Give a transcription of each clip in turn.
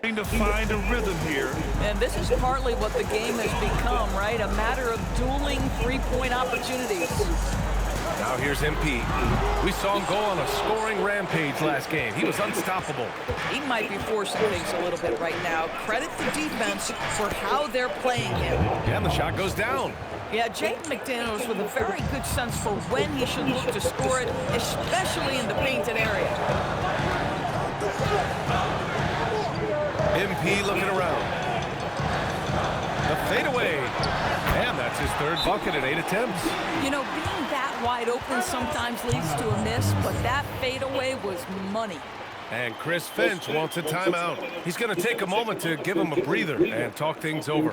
To find a rhythm here. And this is partly what the game has become, right? A matter of dueling three-point opportunities. Now here's MP. We saw him go on a scoring rampage last game. He was unstoppable. He might be forcing things a little bit right now. Credit the defense for how they're playing him. And the shot goes down. Yeah, Jaden McDaniels with a very good sense for when he should look to score it, especially in the painted area. MP looking around. The fadeaway. And that's his third bucket in 8 attempts. You know, being that wide open sometimes leads to a miss, but that fadeaway was money. And Chris Finch wants a timeout. He's going to take a moment to give him a breather and talk things over.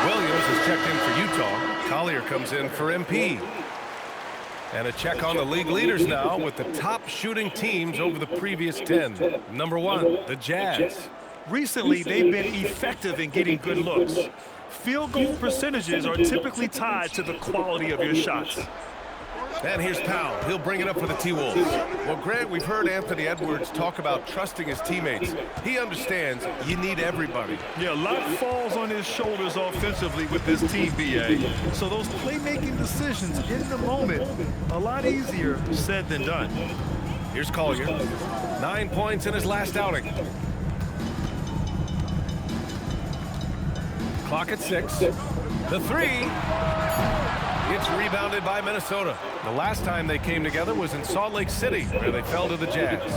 Williams is checked in for Utah. Collier comes in for MP. And a check on the league leaders now with the top shooting teams over the previous 10. Number 1, the Jazz. Recently, they've been effective in getting good looks. Field goal percentages are typically tied to the quality of your shots. And here's Powell. He'll bring it up for the T-Wolves. Well, Grant, we've heard Anthony Edwards talk about trusting his teammates. He understands you need everybody. Yeah, a lot falls on his shoulders offensively with this team, BA. So those playmaking decisions in the moment, a lot easier said than done. Here's Collier. 9 points in his last outing. Clock at 6. The three. It's rebounded by Minnesota. The last time they came together was in Salt Lake City, where they fell to the Jazz.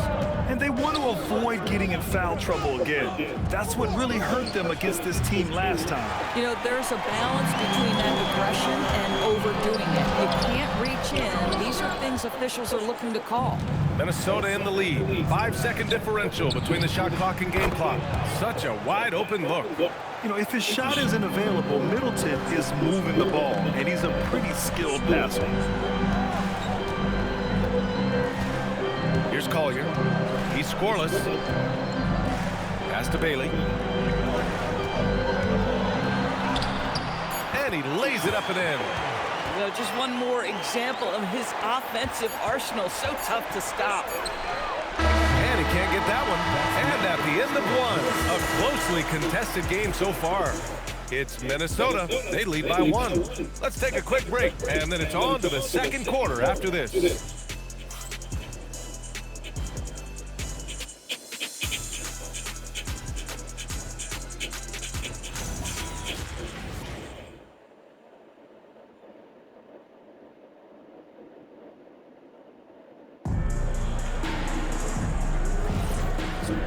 And they want to avoid getting in foul trouble again. That's what really hurt them against this team last time. You know, there's a balance between that aggression and overdoing it. You can't reach in. These are things officials are looking to call. Minnesota in the lead. 5-second differential between the shot clock and game clock. Such a wide open look. You know, if his shot isn't available, Middleton is moving the ball, and he's a pretty skilled passer. Here's Collier. He's scoreless. Pass to Bailey. And he lays it up and in. You know, just one more example of his offensive arsenal. So tough to stop. And he can't get that one. And at the end of one, a closely contested game so far. It's Minnesota. They lead by 1. Let's take a quick break, and then it's on to the second quarter after this.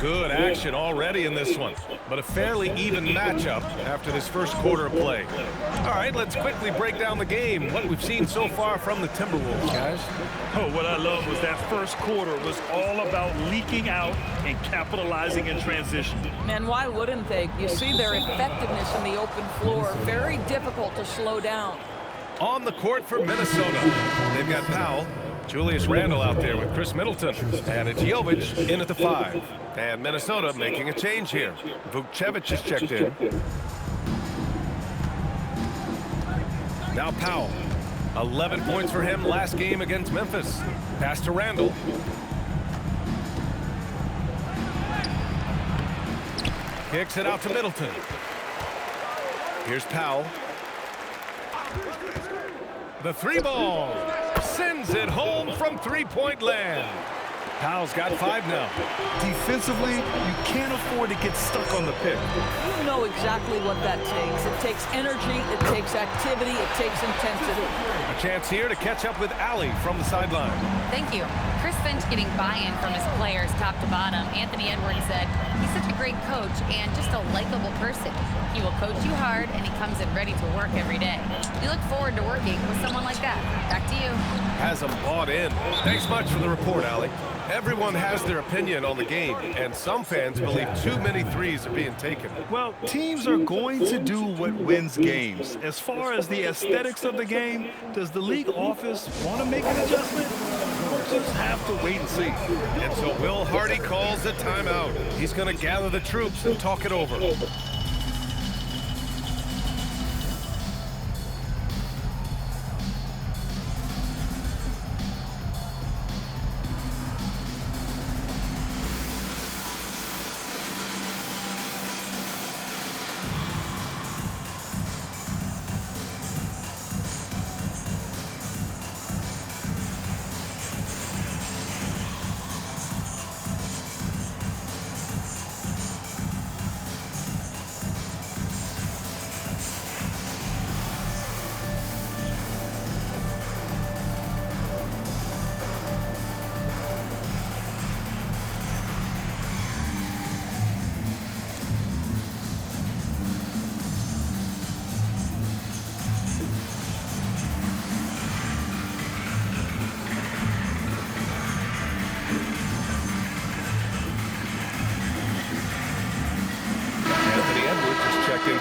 Good action already in this one, but a fairly even matchup after this first quarter of play. All right, let's quickly break down the game, what we've seen so far from the Timberwolves, guys. Oh, what I love was that first quarter was all about leaking out and capitalizing in transition. Man, why wouldn't they? You see their effectiveness in the open floor. Very difficult to slow down. On the court for Minnesota, they've got Powell, Julius Randle out there with Chris Middleton, and it's Jovic in at the 5. And Minnesota making a change here. Vukcevic is checked in. Now Powell. 11 points for him last game against Memphis. Pass to Randle. Kicks it out to Middleton. Here's Powell. The three ball. Sends it home from three-point land. Powell's got 5 now. Defensively, you can't afford to get stuck on the pick. You know exactly what that takes. It takes energy, it takes activity, it takes intensity. A chance here to catch up with Allie from the sideline. Thank you. Chris Finch getting buy-in from his players top to bottom. Anthony Edwards said he's such a great coach and just a likable person. He will coach you hard, and he comes in ready to work every day. We look forward to working with someone like that. Back to you. Has them bought in. Thanks much for the report, Allie. Everyone has their opinion on the game, and some fans believe too many threes are being taken. Well, teams are going to do what wins games. As far as the aesthetics of the game, does the league office want to make an adjustment? We'll just have to wait and see. And so Will Hardy calls a timeout. He's going to gather the troops and talk it over.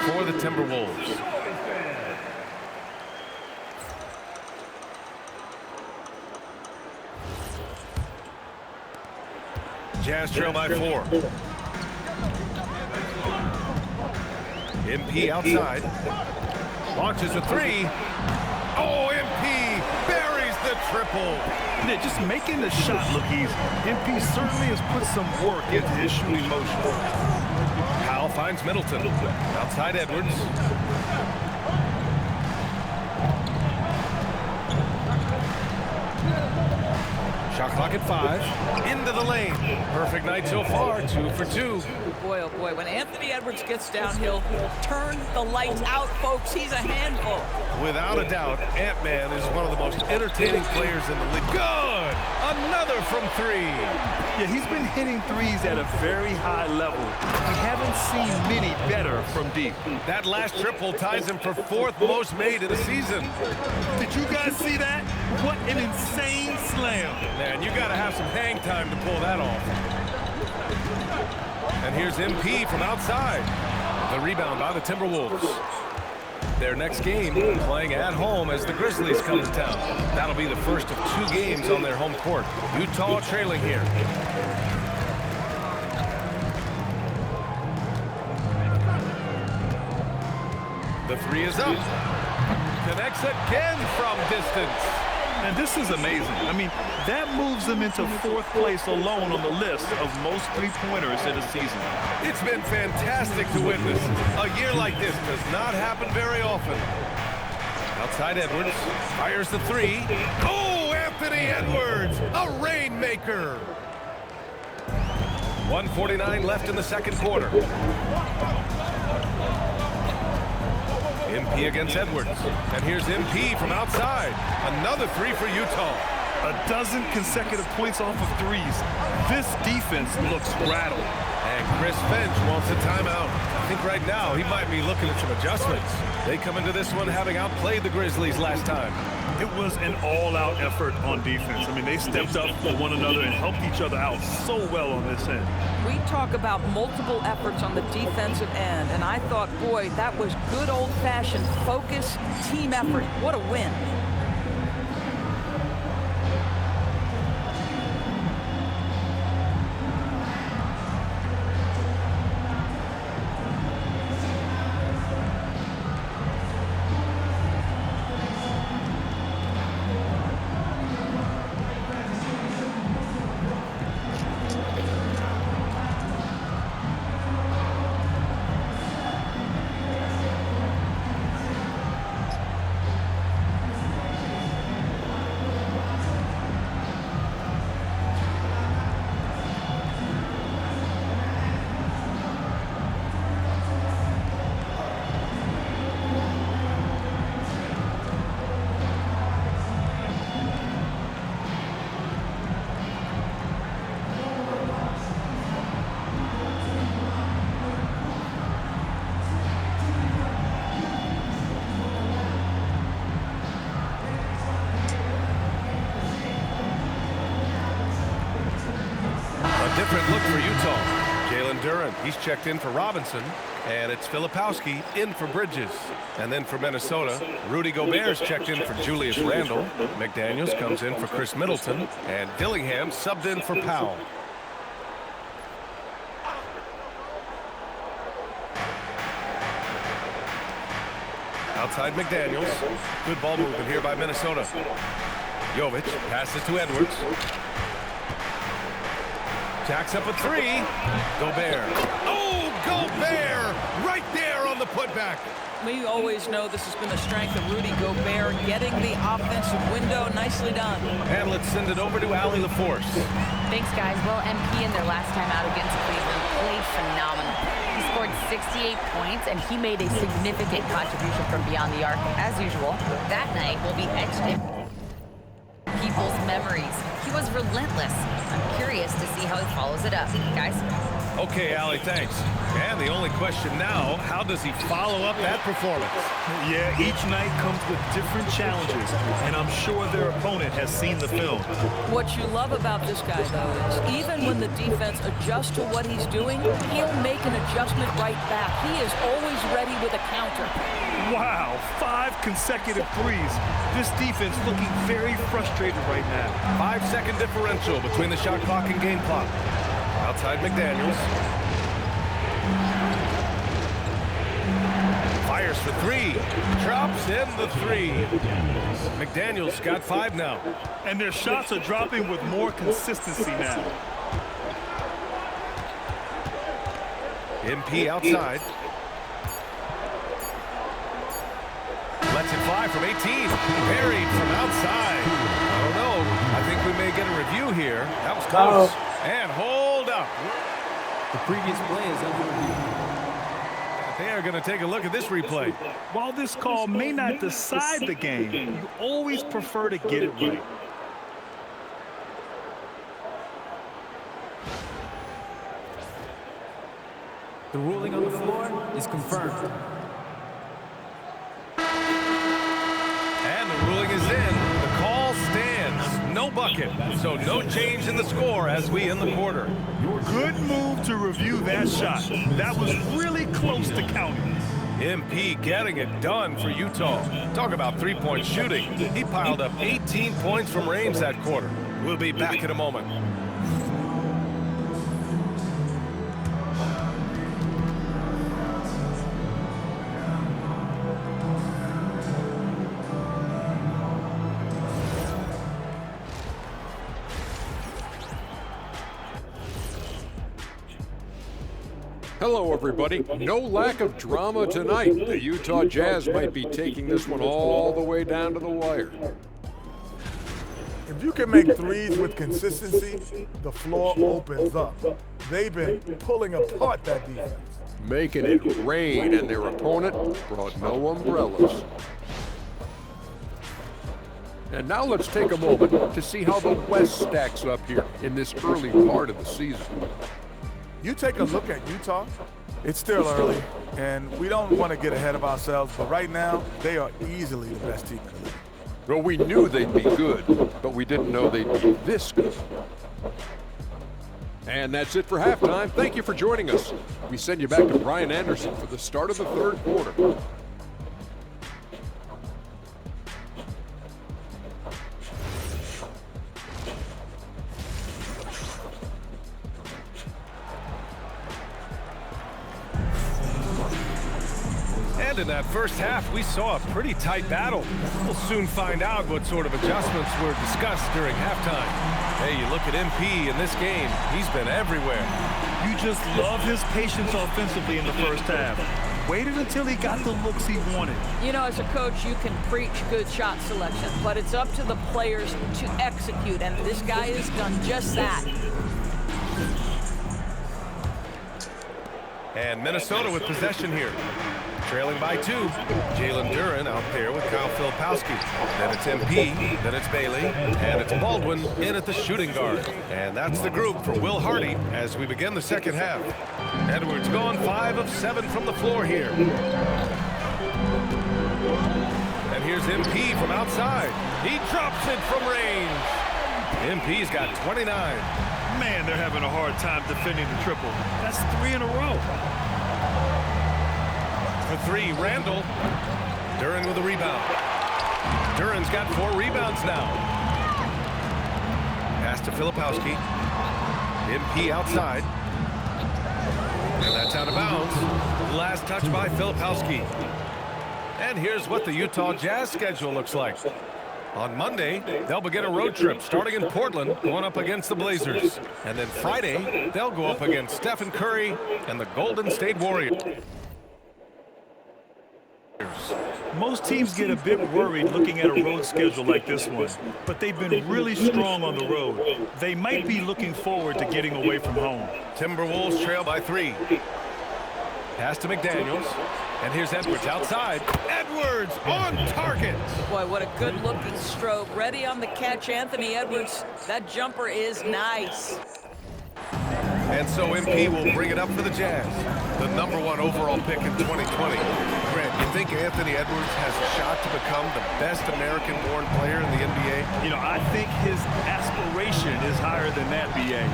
For the Timberwolves. Jazz trail by 4. MP outside. Launches a 3. Oh, MP buries the triple. Yeah, just making the shot look easy. MP certainly has put some work into his shooting motion. Powell finds Middleton. Outside Edwards. Shot clock at 5. Into the lane. Perfect night so far. 2 for 2. Boy, oh boy, when Anthony Edwards gets downhill, turn the lights out, folks. He's a handful. Without a doubt, Ant-Man is one of the most entertaining players in the league. Good! Another from 3. Yeah, he's been hitting threes at a very high level. We haven't seen many better from deep. That last triple ties him for 4th most made in a season. Did you guys see that? What an insane slam. Man, you got to have some hang time to pull that off. And here's MP from outside. The rebound by the Timberwolves. Their next game playing at home as the Grizzlies come to town. That'll be the first of 2 games on their home court. Utah trailing here. The 3 is up. Connects again from distance. And this is amazing. I mean, that moves them into 4th place alone on the list of most three-pointers in a season. It's been fantastic to witness. A year like this does not happen very often. Outside Edwards, fires the 3. Oh, Anthony Edwards, a rainmaker. 1:49 left in the second quarter. MP against Edwards. And here's MP from outside. Another 3 for Utah. A dozen consecutive points off of threes. This defense looks rattled. And Chris Finch wants a timeout. I think right now he might be looking at some adjustments. They come into this one having outplayed the Grizzlies last time. It was an all-out effort on defense. I mean, they stepped up for one another and helped each other out so well on this end. We talk about multiple efforts on the defensive end, and I thought, boy, that was good old-fashioned focus, team effort. What a win. Jalen Duren, he's checked in for Robinson. And it's Filipowski in for Bridges. And then for Minnesota, Rudy Gobert's checked in for Julius Randle. McDaniels comes in for Chris Middleton. And Dillingham subbed in for Powell. Outside McDaniels. Good ball movement here by Minnesota. Jovic passes to Edwards. Jacks up a three. Gobert. Oh, Gobert! Right there on the putback. We always know this has been the strength of Rudy Gobert, getting the offensive window. Nicely done. And let's send it over to Allie LaForce. Thanks, guys. Well, MP in their last time out against Cleveland played phenomenal. He scored 68 points, and he made a significant contribution from beyond the arc. As usual, that night will be etched in people's memories. He was relentless. I'm curious to see how he follows it up. Guys? Okay, Allie, thanks. And the only question now, how does he follow up that performance? Yeah, each night comes with different challenges, and I'm sure their opponent has seen the film. What you love about this guy, though, is even when the defense adjusts to what he's doing, he'll make an adjustment right back. He is always ready with a counter. Wow, 5 consecutive threes. This defense looking very frustrated right now. 5-second differential between the shot clock and game clock. Outside McDaniels. Fires for three. Drops in the three. McDaniels got 5 now. And their shots are dropping with more consistency now. MP outside. Lets it fly from 18. Buried from outside. I don't know. I think we may get a review here. That was close. And hold up. The previous play is under review. They are going to take a look at this replay. While this call may not decide the game, you always prefer to get it right. The ruling on the floor is confirmed. And the ruling is in. The call stands. No bucket. So no change in the score as we end the quarter. Good move to review that shot. That was really close to counting. MP getting it done for Utah. Talk about three-point shooting. He piled up 18 points from range that quarter. We'll be back in a moment. Hello, everybody. No lack of drama tonight. The Utah Jazz might be taking this one all the way down to the wire. If you can make threes with consistency, the floor opens up. They've been pulling apart that defense. Making it rain, and their opponent brought no umbrellas. And now let's take a moment to see how the West stacks up here in this early part of the season. You take a look at Utah, it's still early, and we don't want to get ahead of ourselves, but right now, they are easily the best team in the league. Well, we knew they'd be good, but we didn't know they'd be this good. And that's it for halftime. Thank you for joining us. We send you back to Brian Anderson for the start of the third quarter. And in that first half, we saw a pretty tight battle. We'll soon find out what sort of adjustments were discussed during halftime. Hey, you look at MP in this game, he's been everywhere. You just love his patience offensively in the first half. Waited until he got the looks he wanted. You know, as a coach, you can preach good shot selection, but it's up to the players to execute, and this guy has done just that. And Minnesota with possession here. Trailing by 2. Jalen Duren out there with Kyle Filipowski. Then it's MP, then it's Bailey, and it's Baldwin in at the shooting guard. And that's the group for Will Hardy as we begin the second half. Edwards going 5 of 7 from the floor here. And here's MP from outside. He drops it from range. MP's got 29. Man, they're having a hard time defending the triple. That's 3 in a row. For 3, Randall. Duren with a rebound. Duren's got 4 rebounds now. Pass to Filipowski. MP outside. And that's out of bounds. Last touch by Filipowski. And here's what the Utah Jazz schedule looks like. On Monday, they'll begin a road trip starting in Portland, going up against the Blazers. And then Friday, they'll go up against Stephen Curry and the Golden State Warriors. Most teams get a bit worried looking at a road schedule like this one, but they've been really strong on the road. They might be looking forward to getting away from home. Timberwolves trail by 3. Pass to McDaniels. And here's Edwards outside. Edwards on target. Boy, what a good-looking stroke. Ready on the catch, Anthony Edwards. That jumper is nice. And so MP will bring it up for the Jazz, the #1 overall pick in 2020. Grant, you think Anthony Edwards has a shot to become the best American-born player in the NBA? You know, I think his aspiration is higher than that, BA.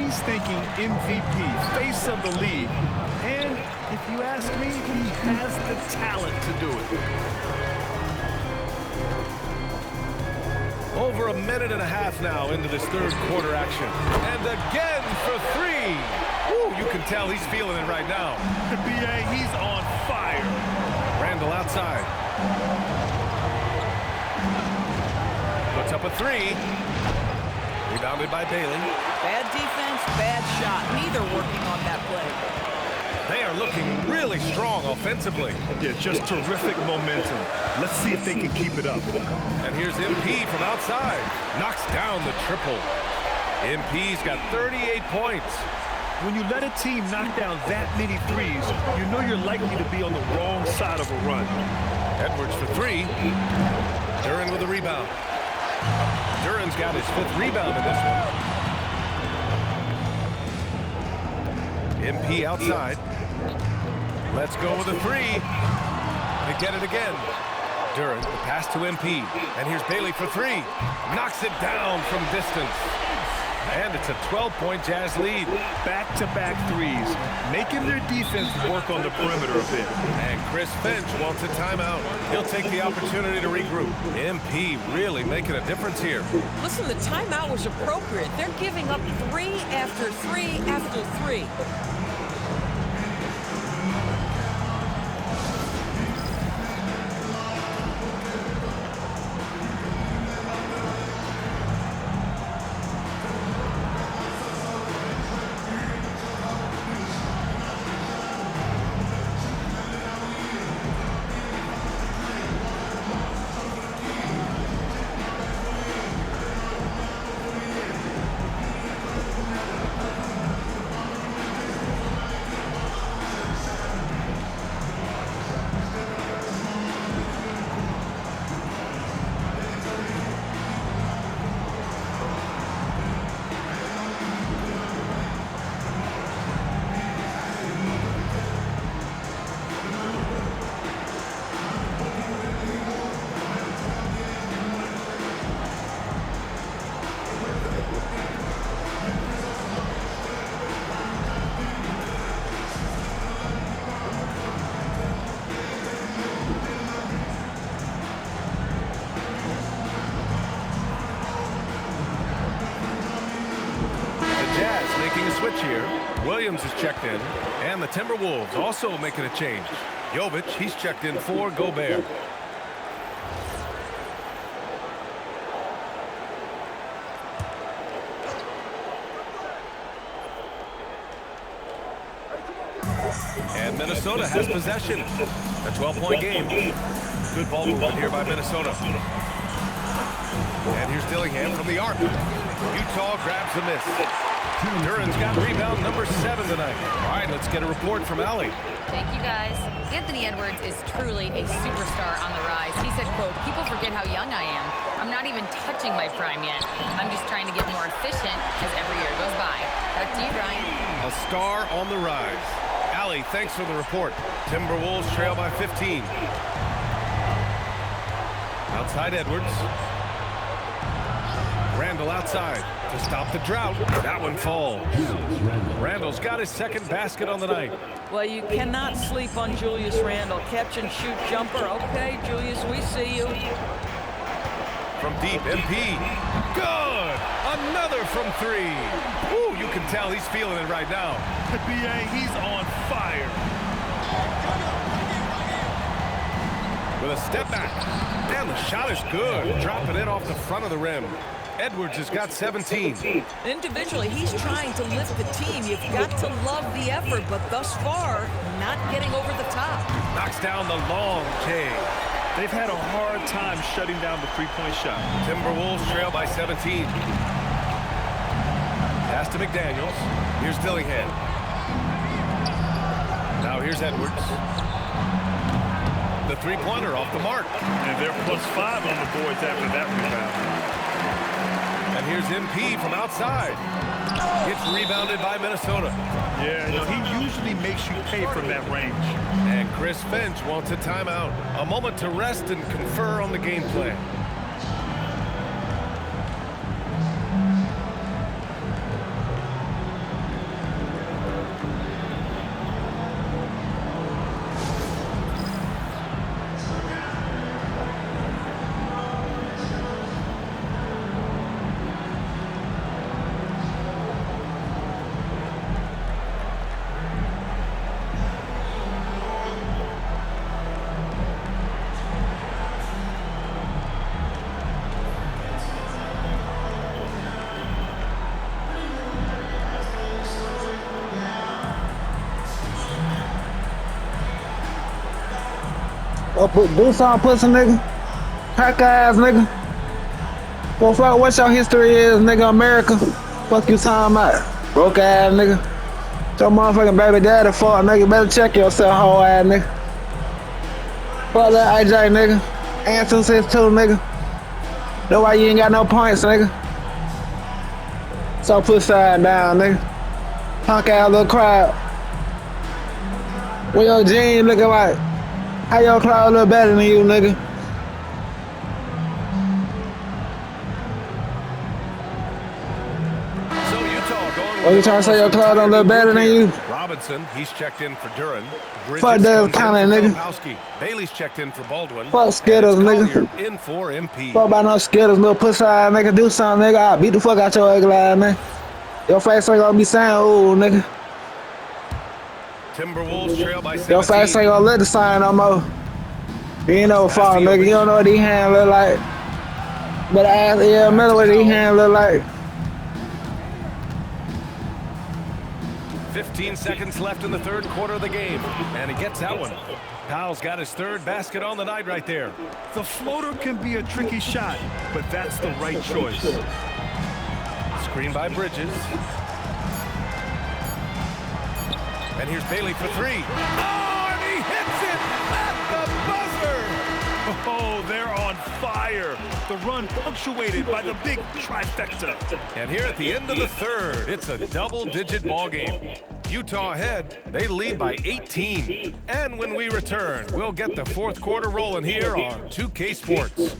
He's thinking MVP, face of the league. And if you ask me, he has the talent to do it. Over a minute and a half now into this third quarter action. And again for 3. Woo, you can tell he's feeling it right now. BA, he's on fire. Randall outside. Puts up a 3. Rebounded by Bailey. Bad defense, bad shot. Neither working on that play. They are looking really strong offensively. Yeah, just terrific momentum. Let's see if they can keep it up. And here's MP from outside. Knocks down the triple. MP's got 38 points. When you let a team knock down that many threes, you know you're likely to be on the wrong side of a run. Edwards for 3. Duren with a rebound. Duren's got his 5th rebound in this one. MP outside. Let's go with a 3. They get it again. Duren, the pass to MP. And here's Bailey for 3. Knocks it down from distance. And it's a 12-point Jazz lead. Back-to-back threes, making their defense work on the perimeter a bit. And Chris Finch wants a timeout. He'll take the opportunity to regroup. MP really making a difference here. Listen, the timeout was appropriate. They're giving up 3 after 3 after 3. Switch here. Williams is checked in. And the Timberwolves also making a change. Jovic, he's checked in for Gobert. And Minnesota has possession. A 12-point game. Good ball movement here by Minnesota. And here's Dillingham from the arc. Utah grabs the miss. Duren's got rebound number 7 tonight. All right, let's get a report from Allie. Thank you, guys. Anthony Edwards is truly a superstar on the rise. He said, quote, "People forget how young I am. I'm not even touching my prime yet. I'm just trying to get more efficient as every year goes by." Back to you, Brian. A star on the rise. Allie, thanks for the report. Timberwolves trail by 15. Outside Edwards. Randall outside. to stop the drought. That one falls. Randall's got his second basket on the night. Well, you cannot sleep on Julius Randle. Catch and shoot jumper. Okay, Julius, we see you. From deep, MP. Good! Another from three. Ooh, you can tell he's feeling it right now. B.A., he's on fire. With a step back. And the shot is good. Dropping it off the front of the rim. Edwards has got 17. Individually, he's trying to lift the team. You've got to love the effort, but thus far, not getting over the top. Knocks down the long J. They've had a hard time shutting down the three-point shot. Timberwolves trail by 17. Pass to McDaniels. Here's Dillingham. Now here's Edwards. The three-pointer off the mark. And they're +5 on the boards after that rebound. And here's MP from outside. Gets rebounded by Minnesota. Yeah, he usually makes you pay from that range. And Chris Finch wants a timeout. A moment to rest and confer on the game plan. Do something, pussy nigga. Hack ass nigga. Well, fuck what your history is, nigga, America. Fuck you talking about. Broke ass nigga. Your motherfucking baby daddy fuck nigga. Better check yourself, hoe ass nigga. Fuck that AJ nigga. And 262 nigga. That's why you ain't got no points, nigga. So put side down, nigga. Punk ass little crowd. What your jeans looking like? How your clothes look better than you, nigga? So Utah going. What you trying to say your clothes don't look better than you? Robinson, he's checked in for Duran. Fuck that kind of nigga. Filipowski. Bailey's checked in for Baldwin. Fuck Skittles, nigga. Collier in for MP. Fuck about no Skittles, little pussy ass nigga. Do something, nigga. I'll beat the fuck out your ugly ass, man. Your face ain't gonna be saying, ooh, nigga. Timberwolves trail by 17. Your face ain't gonna let the sign no more. You ain't no fault, nigga. You don't know what these hands look like. But I ask you, remember what these hands look like. 15 seconds left in the third quarter of the game. And he gets that one. Powell's got his third basket on the night right there. The floater can be a tricky shot, but that's the right choice. Screen by Bridges. And here's Bailey for three. Oh, and he hits it at the buzzer. Oh, they're on fire. The run punctuated by the big trifecta. And here at the end of the third, it's a double-digit ball game. Utah ahead, they lead by 18. And when we return, we'll get the fourth quarter rolling here on 2K Sports.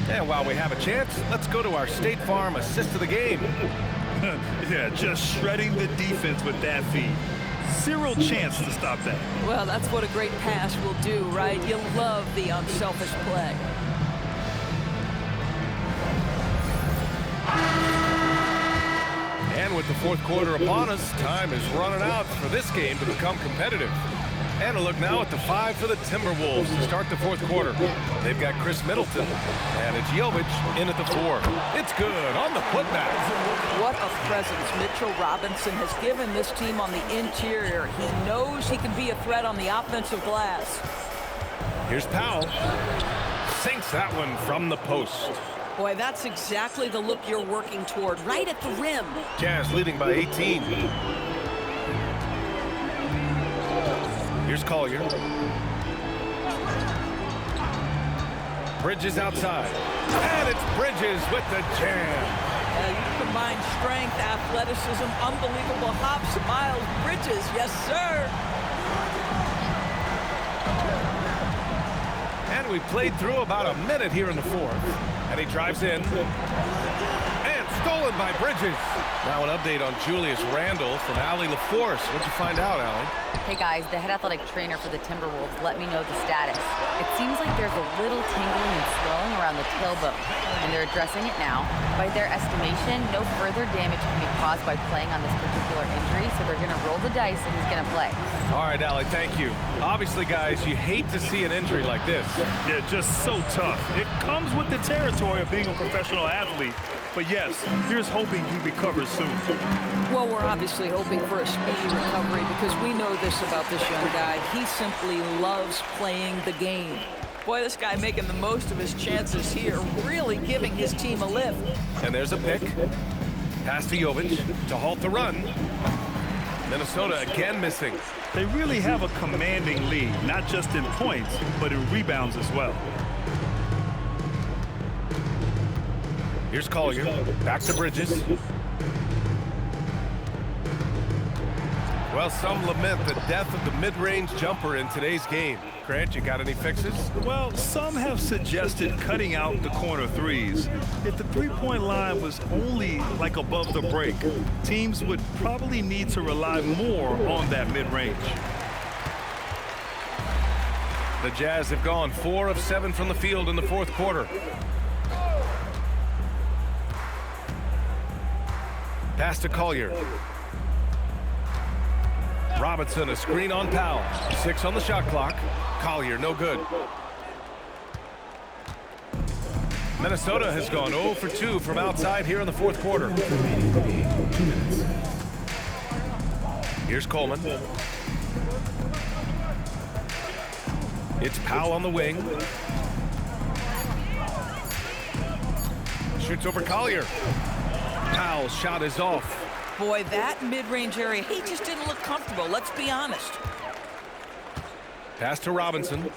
And while we have a chance, let's go to our State Farm assist of the game. Yeah, just shredding the defense with that feed. Zero chance to stop that. Well, that's what a great pass will do, right? You love the unselfish play. And with the fourth quarter upon us, time is running out for this game to become competitive. And a look now at the 5 for the Timberwolves to start the fourth quarter. They've got Chris Middleton, and it's Jovic in at the 4. It's good on the putback. What a presence Mitchell Robinson has given this team on the interior. He knows he can be a threat on the offensive glass. Here's Powell. Sinks that one from the post. Boy, that's exactly the look you're working toward, right at the rim. Jazz leading by 18. Here's Collier. Bridges outside. And it's Bridges with the jam. You combine strength, athleticism, unbelievable hops, Miles Bridges. Yes, sir. And we played through about a minute here in the fourth. And he drives in. And stolen by Bridges. Now an update on Julius Randle from Allie LaForce. What'd you find out, Allie? Hey guys, the head athletic trainer for the Timberwolves let me know the status. It seems like there's a little tingling and swelling around the tailbone, and they're addressing it now. By their estimation, no further damage can be caused by playing on this particular injury, so they're gonna roll the dice and he's gonna play. All right, Allie, thank you. Obviously, guys, you hate to see an injury like this. Yeah, just so tough. It comes with the territory of being a professional athlete. But yes, here's hoping he recovers soon. Well, we're obviously hoping for a speedy recovery because we know this about this young guy. He simply loves playing the game. Boy, this guy making the most of his chances here, really giving his team a lift. And there's a pick. Pass to Jovic to halt the run. Minnesota again missing. They really have a commanding lead, not just in points, but in rebounds as well. Here's Collier. Back to Bridges. Well, some lament the death of the mid-range jumper in today's game. Grant, you got any fixes? Well, some have suggested cutting out the corner threes. If the three-point line was only like above the break, teams would probably need to rely more on that mid-range. The Jazz have gone 4 of 7 from the field in the fourth quarter. Pass to Collier. Robinson, a screen on Powell. 6 on the shot clock. Collier, no good. Minnesota has gone 0 for 2 from outside here in the fourth quarter. Here's Coleman. It's Powell on the wing. Shoots over Collier. Powell's shot is off. Boy, that mid-range area, he just didn't look comfortable, let's be honest. Pass to Robinson.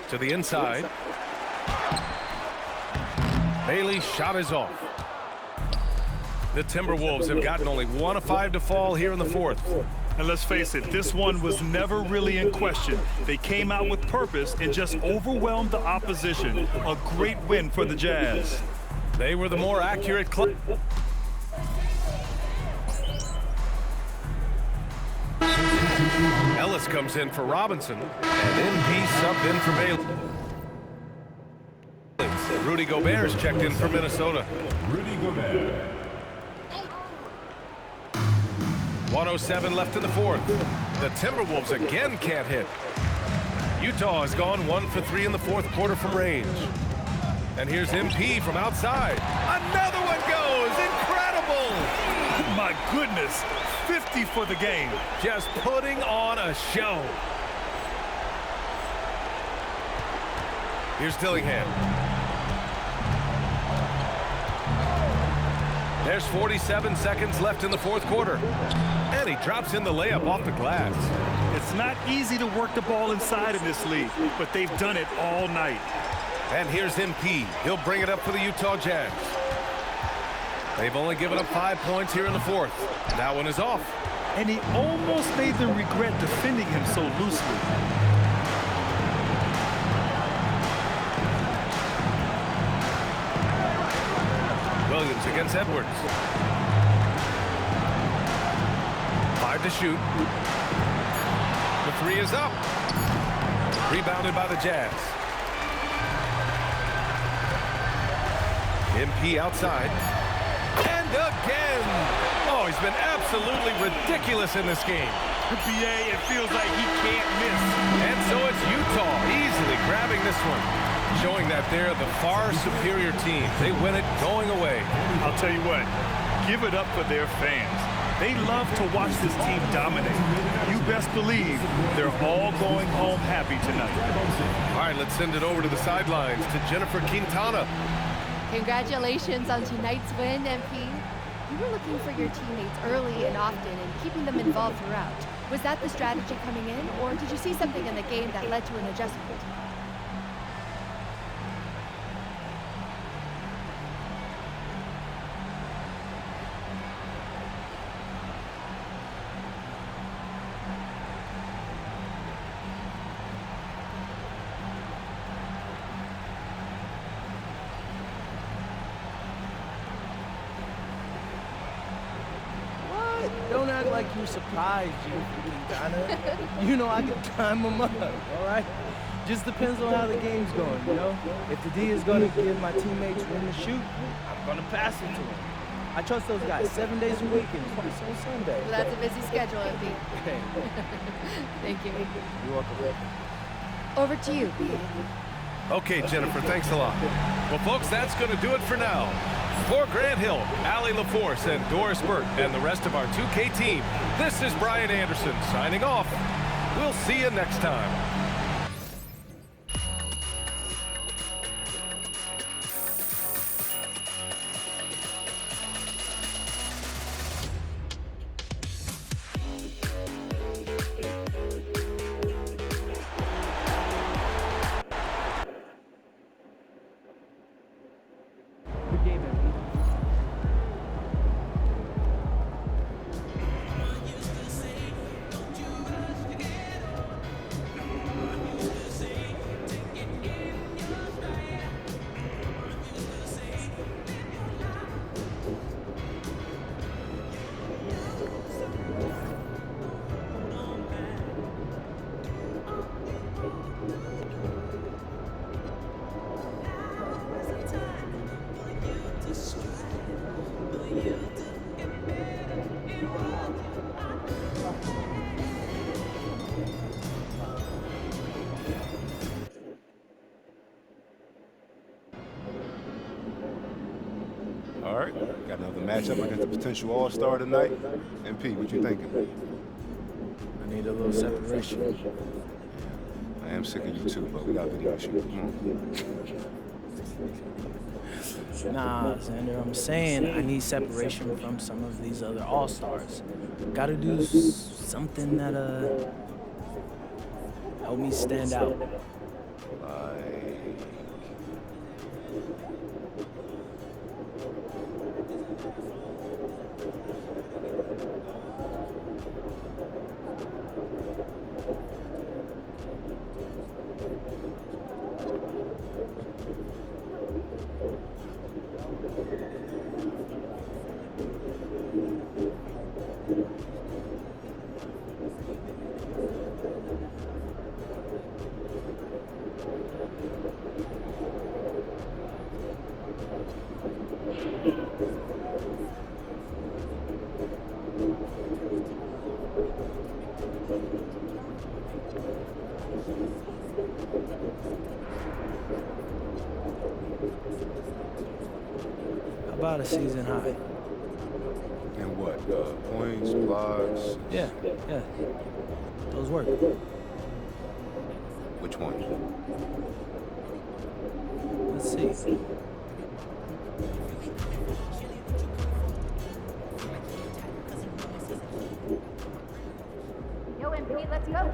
To the inside. Bailey's shot is off. The Timberwolves have gotten only 1 of 5 to fall here in the fourth. And let's face it, this one was never really in question. They came out with purpose and just overwhelmed the opposition. A great win for the Jazz. They were the more accurate club. Ellis comes in for Robinson, and MP subbed in for Bailey. Rudy Gobert's checked in for Minnesota. Rudy Gobert. 1:07 left in the fourth. The Timberwolves again can't hit. Utah has gone 1 for 3 in the fourth quarter from range. And here's MP from outside. Another one goes! Incredible! My goodness, 50 for the game. Just putting on a show. Here's Dillingham. There's 47 seconds left in the fourth quarter. And he drops in the layup off the glass. It's not easy to work the ball inside in this league, but they've done it all night. And here's MP. He'll bring it up for the Utah Jazz. They've only given up 5 points here in the fourth. That one is off. And he almost made them regret defending him so loosely. Williams against Edwards. 5 to shoot. The 3 is up. Rebounded by the Jazz. MP outside. And again! Oh, he's been absolutely ridiculous in this game. BA, it feels like he can't miss. And so it's Utah easily grabbing this one, showing that they're the far superior team. They win it going away. I'll tell you what, give it up for their fans. They love to watch this team dominate. You best believe they're all going home happy tonight. All right, let's send it over to the sidelines to Jennifer Quintana. Congratulations on tonight's win, MP. You were looking for your teammates early and often and keeping them involved throughout. Was that the strategy coming in, or did you see something in the game that led to an adjustment? like you surprised you. I can time them up, all right? Just depends on how the game's going, you know? If the D is going to give my teammates room to shoot, I'm going to pass it to them. I trust those guys 7 days a week and twice on Sunday. Well, that's a busy schedule, MP. Hey. Thank you. You're welcome. Over to you, B. Okay, Jennifer, thanks a lot. Well, folks, that's going to do it for now. For Grant Hill, Allie LaForce, and Doris Burke, and the rest of our 2K team, this is Brian Anderson signing off. We'll see you next time. All right, got another matchup against the potential all-star tonight. MP, what you thinking? I need a little separation. I am sick of you too, but we got video to shoot. Come on. Nah, Xander, I'm saying I need separation from some of these other all-stars. Gotta do something that help me stand out. About a season high. And what? Points, blocks? Yeah. Those work. Which one? Let's see. Yo, MP, let's go.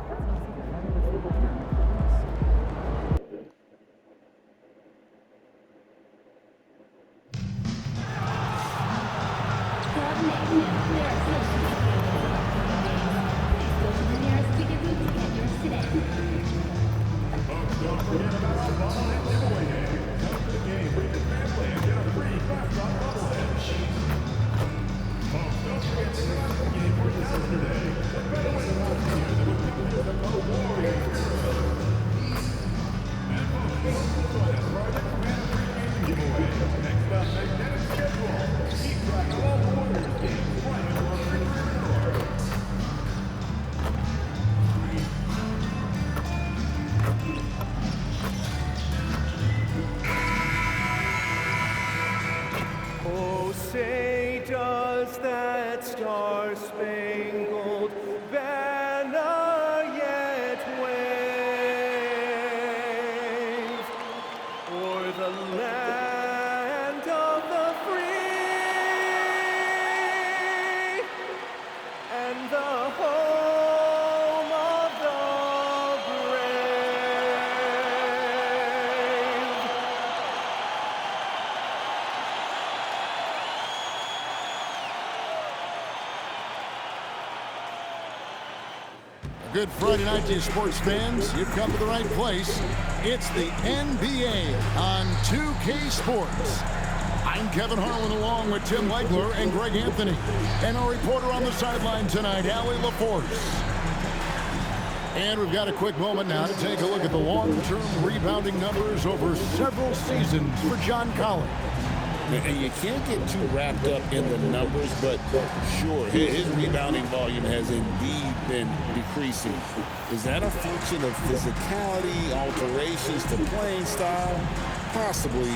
Say, does that star-spangled banner yet wave o'er the land of the free and the home of the brave? Good Friday night to you sports fans. You've come to the right place. It's the NBA on 2K Sports. I'm Kevin Harlan along with Tim Legler and Greg Anthony. And our reporter on the sideline tonight, Allie LaForce. And we've got a quick moment now to take a look at the long-term rebounding numbers over several seasons for John Collins. And you can't get too wrapped up in the numbers, but sure, his rebounding volume has indeed been decreasing. Is that a function of physicality, alterations to playing style? Possibly.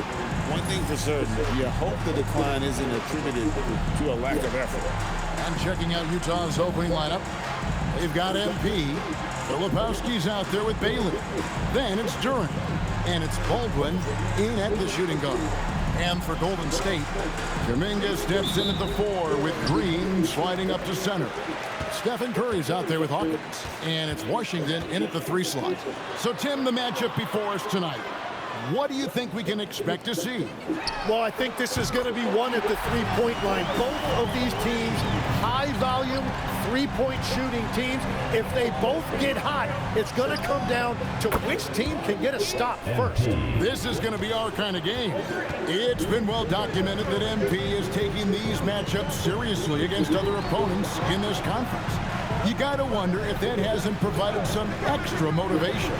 One thing for certain, you hope the decline isn't attributed to a lack of effort. And checking out Utah's opening lineup, they've got MP. Filipowski's out there with Bailey. Then it's Duren. And it's Baldwin in at the shooting guard. And for Golden State, Kuminga steps in at the 4 with Green sliding up to center. Stephen Curry's out there with Hawkins. And it's Washington in at the 3 slot. So, Tim, the matchup before us tonight. What do you think we can expect to see? Well, I think this is going to be one at the three-point line. Both of these teams, high-volume, three-point shooting teams. If they both get hot, it's going to come down to which team can get a stop first. This is going to be our kind of game. It's been well documented that MP is taking these matchups seriously against other opponents in this conference. You got to wonder if that hasn't provided some extra motivation.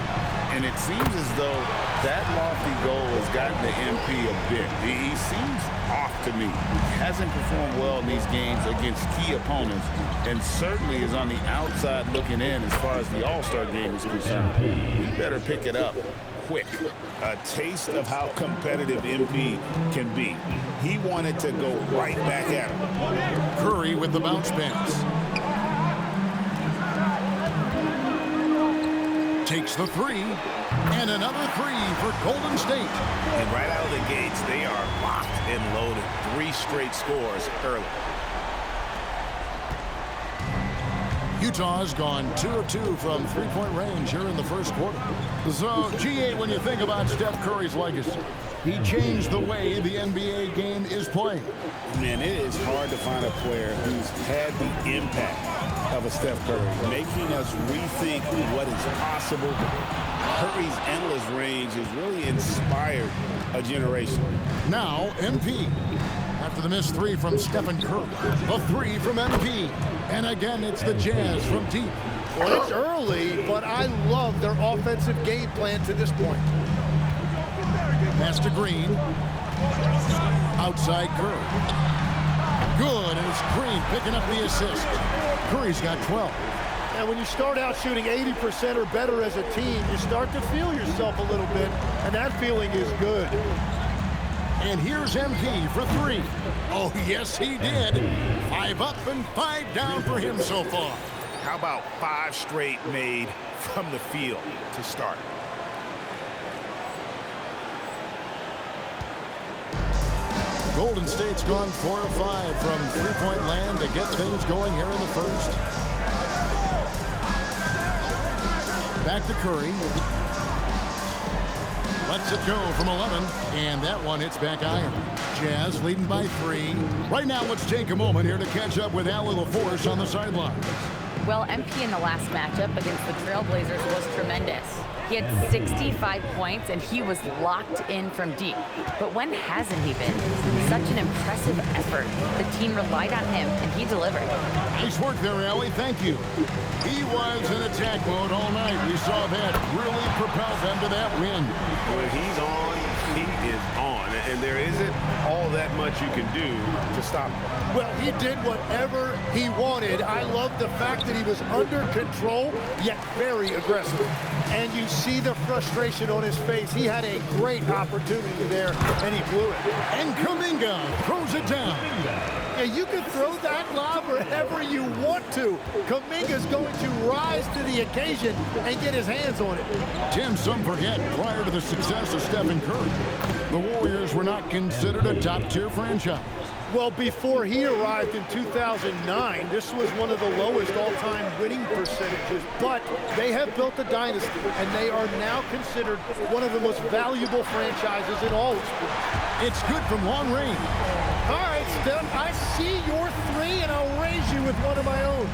And it seems as though that lofty goal has gotten to MP a bit. He seems off to me. He hasn't performed well in these games against key opponents, and certainly is on the outside looking in as far as the All-Star game is concerned. He better pick it up quick. A taste of how competitive MP can be. He wanted to go right back at him. Curry with the bounce pass. Takes the 3, and another 3 for Golden State. And right out of the gates, they are locked and loaded. 3 straight scores early. Utah's gone 2 of 2 from three-point range here in the first quarter. So, G8, when you think about Steph Curry's legacy, he changed the way the NBA game is played. Man, it is hard to find a player who's had the impact of a Steph Curry, making us rethink what is possible. Curry's endless range has really inspired a generation. Now, MP. After the missed 3 from Stephen Curry, a 3 from MP. And again, it's the Jazz from deep. Well, it's early, but I love their offensive game plan to this point. Pass to Green. Outside Curry. Good, and it's Green picking up the assist. Curry's got 12. And when you start out shooting 80% or better as a team, you start to feel yourself a little bit, and that feeling is good. And here's MP for 3. Oh, yes, he did. 5 up and 5 down for him so far. How about 5 straight made from the field to start? Golden State's gone 4 of 5 from three-point land to get things going here in the first. Back to Curry. Lets it go from 11, and that one hits back iron. Jazz leading by 3. Right now, let's take a moment here to catch up with Allie LaForce on the sideline. Well, MP in the last matchup against the Trailblazers was tremendous. He had 65 points, and he was locked in from deep. But when hasn't he been? Such an impressive effort. The team relied on him, and he delivered. Nice work there, Allie. Thank you. He was in attack mode all night. We saw that really propel them to that win. When he's on, he is on. And there isn't all that much you can do to stop him. Well, he did whatever he wanted. I love the fact that he was under control, yet very aggressive. And you see the frustration on his face. He had a great opportunity there, and he blew it. And Kuminga throws it down. Yeah, you can throw that lob wherever you want to. Kuminga's going to rise to the occasion and get his hands on it. Tim, some forget, prior to the success of Stephen Curry, the Warriors were not considered a top-tier franchise. Well, before he arrived in 2009, this was one of the lowest all-time winning percentages, but they have built a dynasty, and they are now considered one of the most valuable franchises in all of sports. It's good from long range. All right, Steph, I see your 3, and I'll raise you with one of my own.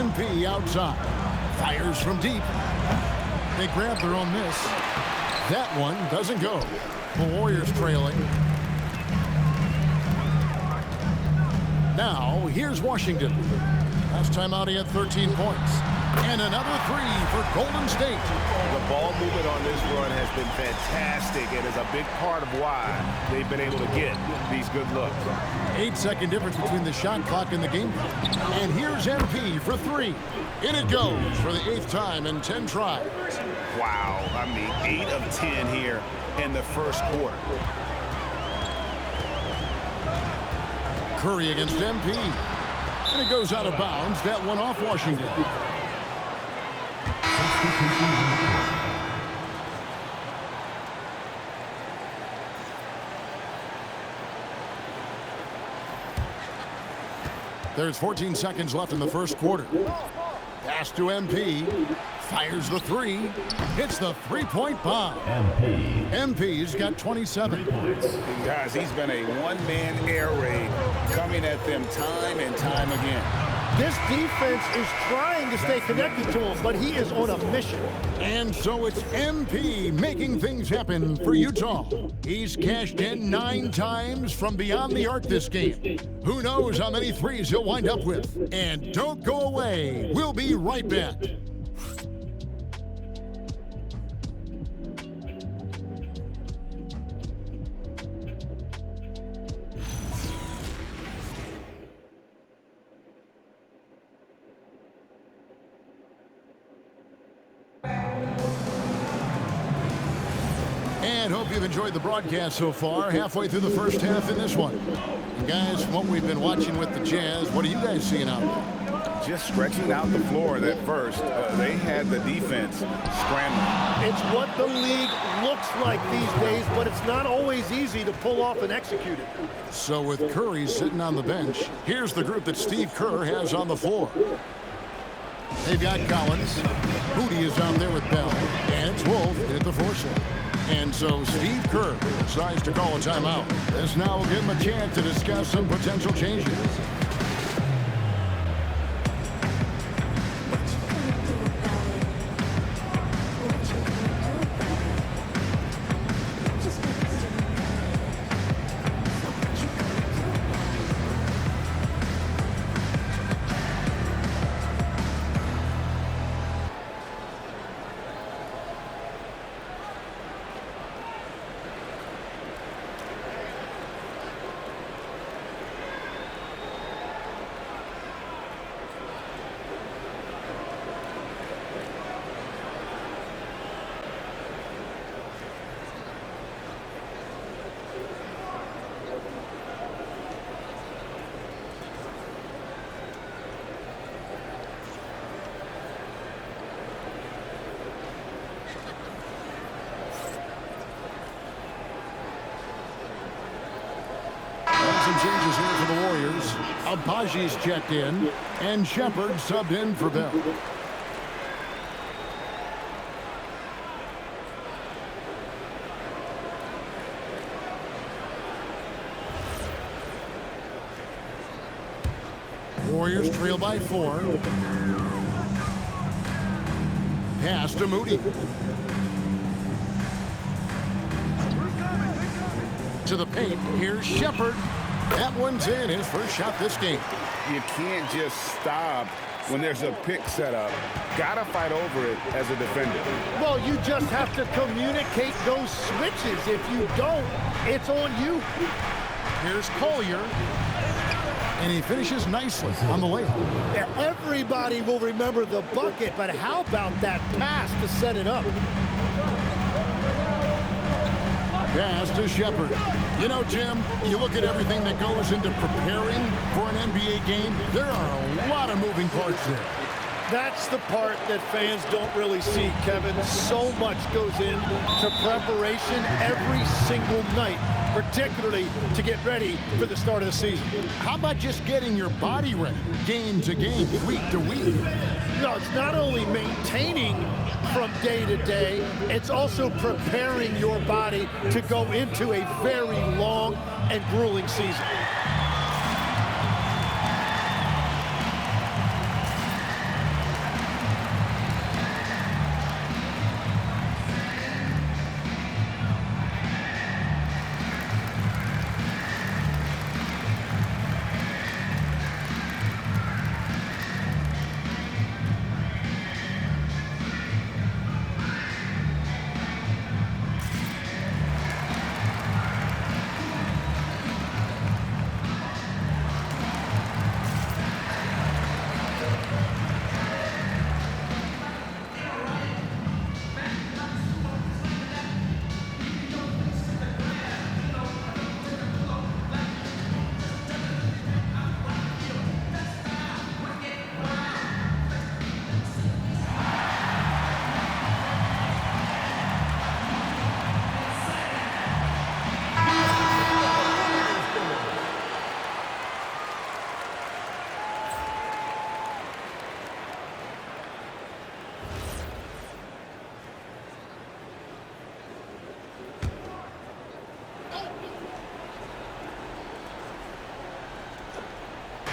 MP outside. Fires from deep. They grab their own miss. That one doesn't go. The Warriors trailing. Now, here's Washington. Last time out, he had 13 points. And another three for Golden State. The ball movement on this run has been fantastic and is a big part of why they've been able to get these good looks. 8-second difference between the shot clock and the game clock. And here's MP for three. In it goes for the 8th time in 10 tries. Wow, I mean, 8 of 10 here in the first quarter. Curry against MP. And it goes out of bounds. That one off Washington. There's 14 seconds left in the first quarter. Pass to MP. Fires the three. Hits the three-point bomb. MP's got 27 points. Guys, he's been a one-man air raid coming at them time and time again. This defense is trying to stay connected to him, but he is on a mission. And so it's MP making things happen for Utah. He's cashed in 9 times from beyond the arc this game. Who knows how many threes he'll wind up with. And don't go away. We'll be right back. And hope you've enjoyed the broadcast so far. Halfway through the first half in this one. And guys, from what we've been watching with the Jazz, what are you guys seeing out there? Just stretching out the floor that first. They had the defense scrambling. It's what the league looks like these days, but it's not always easy to pull off and execute it. So with Curry sitting on the bench, here's the group that Steve Kerr has on the floor. They've got Collins. Booty is out there with Bell. And it's Wolf at the force. And so Steve Kerr decides to call a timeout. This now will give him a chance to discuss some potential changes. Some changes here for the Warriors. Abaji's checked in, and Shepard subbed in for Bell. Warriors trail by 4. Pass to Moody. To the paint, here's Shepard. That one's in, his first shot this game. You can't just stop when there's a pick set up. Gotta fight over it as a defender. Well, you just have to communicate those switches. If you don't, it's on you. Here's Collier. And he finishes nicely on the layup. Everybody will remember the bucket, but how about that pass to set it up? Pass to Shepard. You know, Jim, you look at everything that goes into preparing for an NBA game, there are a lot of moving parts there. That's the part that fans don't really see, Kevin. So much goes into preparation every single night, particularly to get ready for the start of the season. How about just getting your body ready, game to game, week to week? No, it's not only maintaining from day to day, it's also preparing your body to go into a very long and grueling season.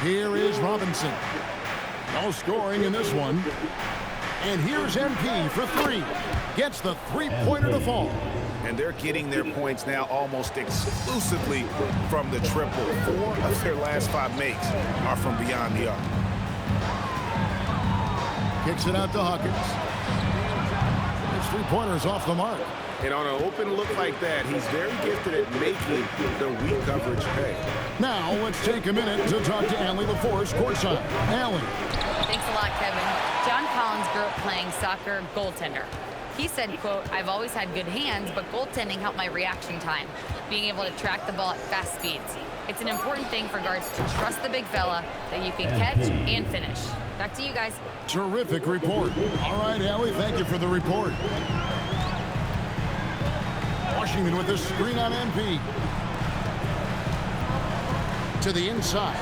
Here is Robinson. No scoring in this one. And here's MP for three. Gets the three-pointer to fall. And they're getting their points now almost exclusively from the triple. 4 of their last 5 makes are from beyond the arc. Kicks it out to Hawkins. His three-pointer's off the mark. And on an open look like that, he's very gifted at making the weak coverage pay. Now let's take a minute to talk to Allie LaForce courtside. Allie. Thanks a lot, Kevin. John Collins grew up playing soccer goaltender. He said, quote, "I've always had good hands, but goaltending helped my reaction time, being able to track the ball at fast speeds. It's an important thing for guards to trust the big fella that you can catch and finish." Back to you guys. Terrific report. All right, Allie, thank you for the report. Washington with the screen on MP. To the inside.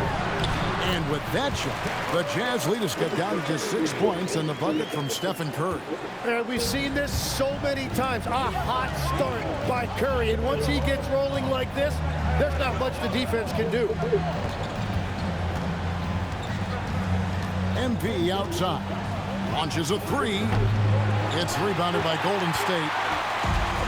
And with that shot, the Jazz lead us get down to just 6 points and the bucket from Stephen Curry. And we've seen this so many times. A hot start by Curry. And once he gets rolling like this, there's not much the defense can do. MP outside. Launches a three. It's rebounded by Golden State.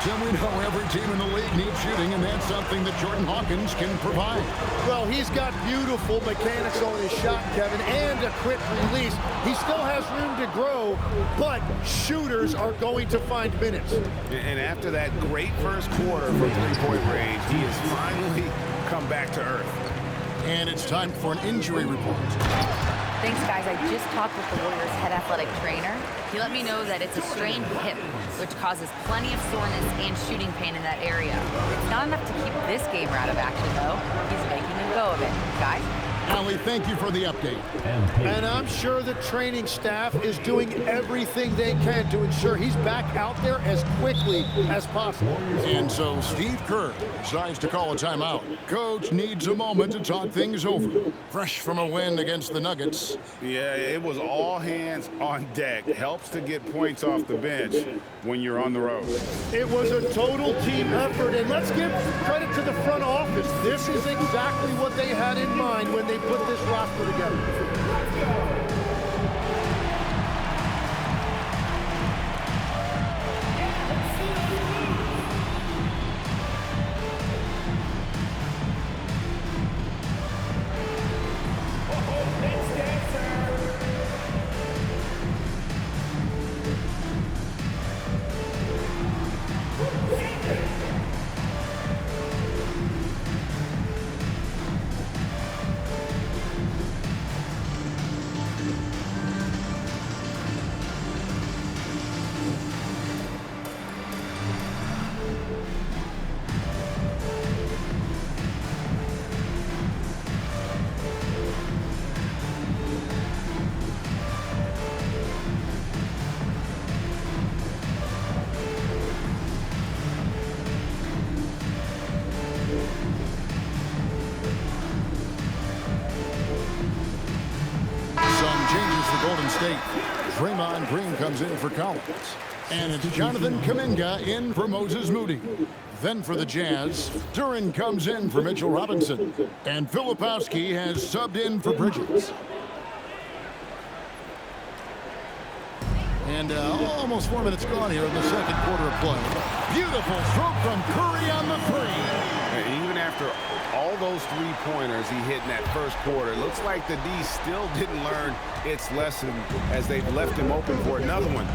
Tim, we know every team in the league needs shooting, and that's something that Jordan Hawkins can provide. Well, he's got beautiful mechanics on his shot, Kevin, and a quick release. He still has room to grow, but shooters are going to find minutes. And after that great first quarter from three-point range, he has finally come back to earth. And it's time for an injury report. Thanks, guys. I just talked with the Warriors' head athletic trainer. He let me know that it's a strained hip, which causes plenty of soreness and shooting pain in that area. It's not enough to keep this gamer out of action, though. He's making a go of it. Guys? Allie, thank you for the update. And I'm sure the training staff is doing everything they can to ensure he's back out there as quickly as possible. And so Steve Kerr decides to call a timeout. Coach needs a moment to talk things over. Fresh from a win against the Nuggets. Yeah, it was all hands on deck. Helps to get points off the bench when you're on the road. It was a total team effort, and let's give credit to the front office. This is exactly what they had in mind when they put this roster together. Golden State. Draymond Green comes in for Collins. And it's Jonathan Kuminga in for Moses Moody. Then for the Jazz, Duren comes in for Mitchell Robinson. And Filipowski has subbed in for Bridges. And almost 4 minutes gone here in the second quarter of play. Beautiful stroke from Curry on the three. And even after all those three-pointers he hit in that first quarter, it looks like the D still didn't learn its lesson as they've left him open for another one.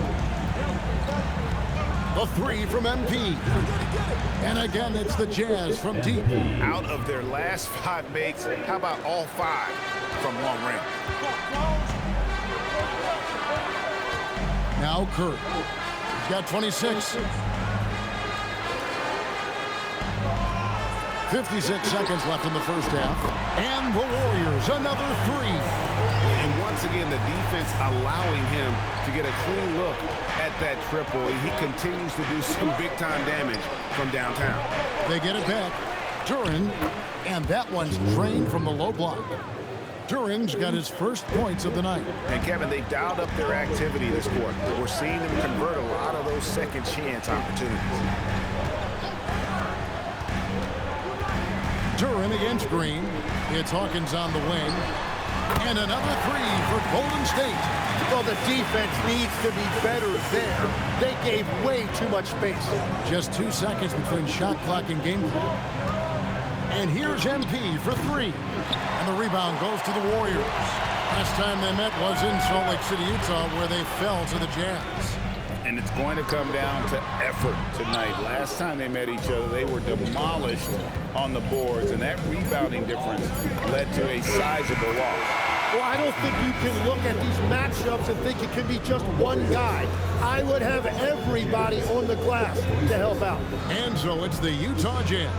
The three from MP. And again, it's the Jazz from deep. Out of their last 5 makes, how about all 5 from long range? Now Curry. He's got 26. 56 seconds left in the first half. And the Warriors, another three. And once again, the defense allowing him to get a clean look at that triple. He continues to do some big-time damage from downtown. They get it back. Duren, and that one's drained from the low block. Duren's got his first points of the night. And Kevin, they dialed up their activity this quarter. We're seeing them convert a lot of those second chance opportunities. Duren against Green. It's Hawkins on the wing. And another three for Golden State. Well, the defense needs to be better there. They gave way too much space. Just 2 seconds between shot clock and game clock. And here's MP for three. And the rebound goes to the Warriors. Last time they met was in Salt Lake City, Utah, where they fell to the Jazz. And it's going to come down to effort tonight. Last time they met each other, they were demolished on the boards, and that rebounding difference led to a sizable loss. Well, I don't think you can look at these matchups and think it can be just one guy. I would have everybody on the glass to help out. And so it's the Utah Jazz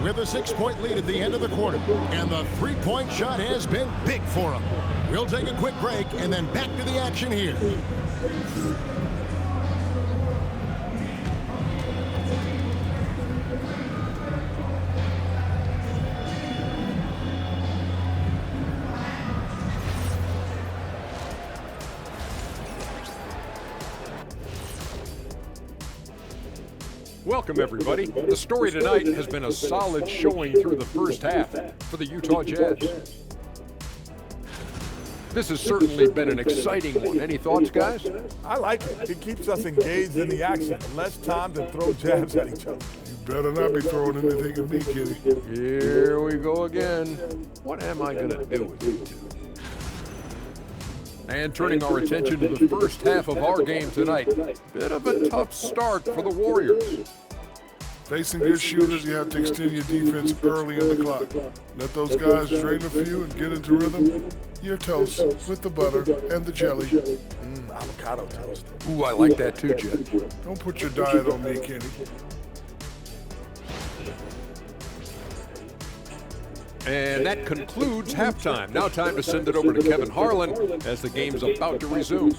with a 6-point lead at the end of the quarter. And the three-point shot has been big for them. We'll take a quick break and then back to the action here. Welcome, everybody. The story tonight has been a solid showing through the first half for the Utah Jazz. This has certainly been an exciting one. Any thoughts, guys? I like it. It keeps us engaged in the action. Less time to throw jabs at each other. You better not be throwing anything at me, Kitty. Here we go again. What am I going to do with you two? And turning our attention to the first half of our game tonight. Bit of a tough start for the Warriors. Facing good shooters, you have to extend your defense early in the clock. Let those guys drain a few and get into rhythm. Your toast with the butter and the jelly. Avocado toast. Ooh, I like that too, Jet. Don't put your diet on me, Kenny. And that concludes halftime. Now time to send it over to Kevin Harlan as the game's about to resume.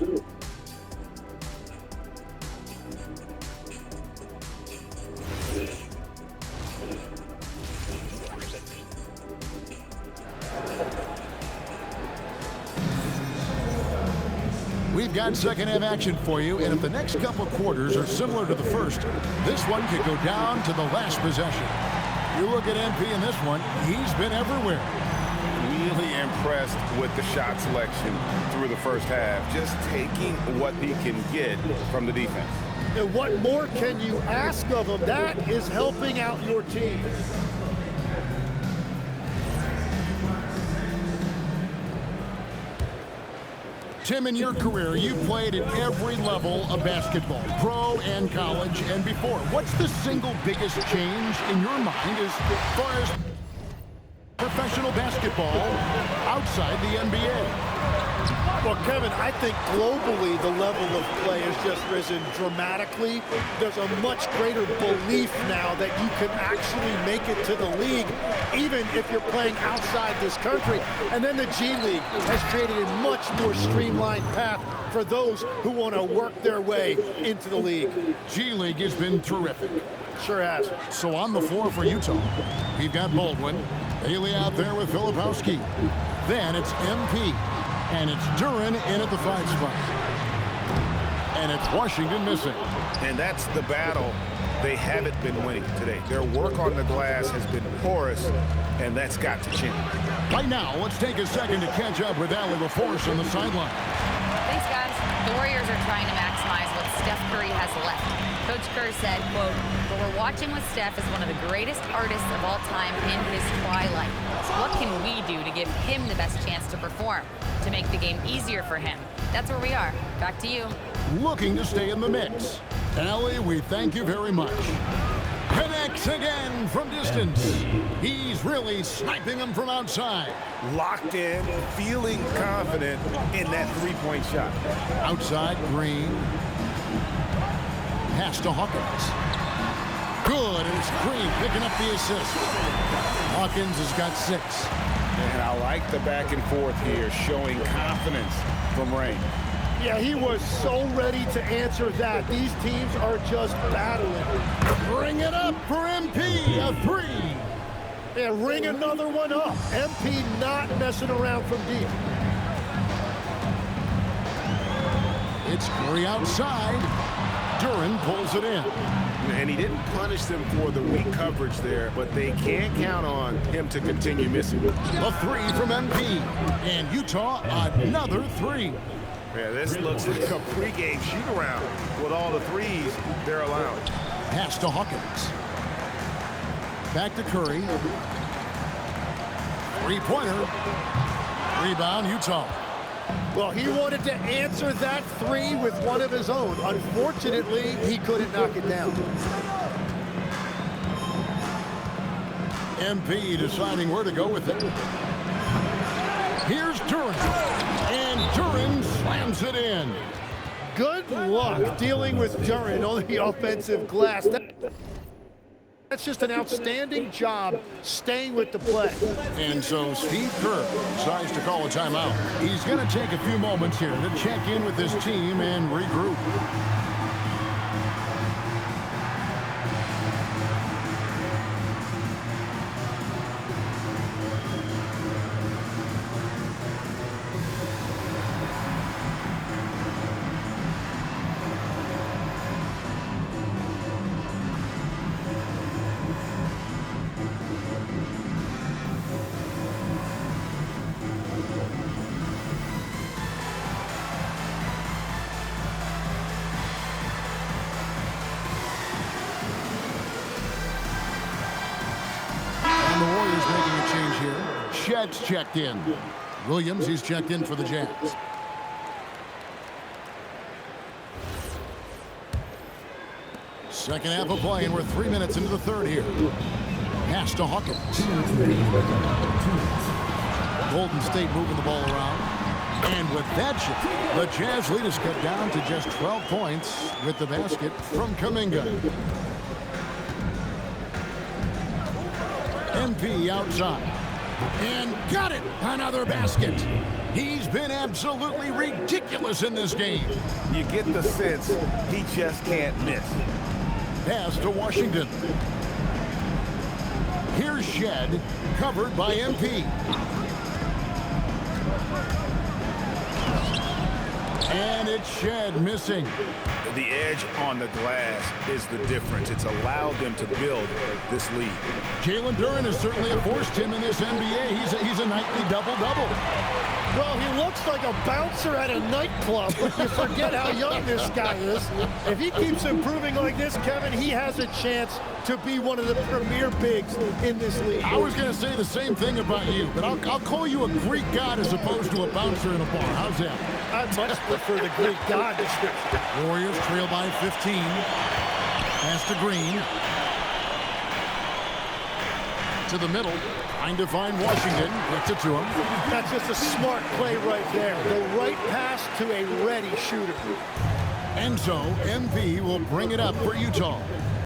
We've got second half action for you, and if the next couple quarters are similar to the first, this one could go down to the last possession. You look at MP in this one, he's been everywhere. Really impressed with the shot selection through the first half, just taking what he can get from the defense. And what more can you ask of him? That is helping out your team. Tim, in your career, you played at every level of basketball, pro and college and before. What's the single biggest change in your mind as far as professional basketball outside the NBA? Well, Kevin, I think globally the level of play has just risen dramatically. There's a much greater belief now that you can actually make it to the league, even if you're playing outside this country. And then the G League has created a much more streamlined path for those who want to work their way into the league. G League has been terrific. Sure has. So on the floor for Utah, we've got Baldwin, Bailey out there with Filipowski. Then it's MP. And it's Duren in at the 5 spot. And it's Washington missing. And that's the battle they haven't been winning today. Their work on the glass has been porous, and that's got to change. Right now, let's take a second to catch up with Allie LaForce on the sideline. Thanks, guys. The Warriors are trying to maximize what Steph Curry has left. Coach Kerr said, quote, "What we're watching with Steph is one of the greatest artists of all time in his twilight. What can we do to give him the best chance to perform, to make the game easier for him?" That's where we are. Back to you. Looking to stay in the mix. Allie, we thank you very much. Connects again from distance. He's really sniping them from outside. Locked in, feeling confident in that three-point shot. Outside, Green. Pass to Hawkins. Good, and it's Green picking up the assist. Hawkins has got 6. And I like the back and forth here, showing confidence from Rain. Yeah, he was so ready to answer that. These teams are just battling. Bring it up for MP, a 3. And ring another one up. MP not messing around from deep. It's Curry outside. Duren pulls it in. and he didn't punish them for the weak coverage there, but they can't count on him to continue missing. A three from MP. And Utah, another three. Yeah, this looks like a pregame shoot-around with all the threes they're allowing. Pass to Hawkins. Back to Curry. Three-pointer. Rebound, Utah. Well, he wanted to answer that three with one of his own. Unfortunately, he couldn't knock it down. MP deciding where to go with it. Here's Duren. And Duren slams it in. Good luck dealing with Duren on the offensive glass. That's just an outstanding job staying with the play. And so Steve Kerr decides to call a timeout. He's going to take a few moments here to check in with his team and regroup. The Warriors making a change here. Shedd's checked in. Williams, he's checked in for the Jazz. Second half of play, and we're 3 minutes into the third here. Pass to Hawkins. Golden State moving the ball around. And with that shot, the Jazz lead is cut down to just 12 points with the basket from Kuminga. MP outside. And got it! Another basket. He's been absolutely ridiculous in this game. You get the sense he just can't miss. Pass to Washington. Here's Shed, covered by MP. And it's Shed missing. The edge on the glass is the difference. It's allowed them to build this lead. Jalen Duren has certainly forced him in this NBA. He's a nightly double-double. Well, he looks like a bouncer at a nightclub, but you forget how young this guy is. If he keeps improving like this, Kevin, he has a chance to be one of the premier bigs in this league. I was going to say the same thing about you, but I'll call you a Greek god as opposed to a bouncer in a bar. How's that? I'd much prefer the Greek god description. Warriors trail by 15. Pass to Green. To the middle. Trying to find Washington. Gets it to him. That's just a smart play right there. The right pass to a ready shooter. And so, MP will bring it up for Utah.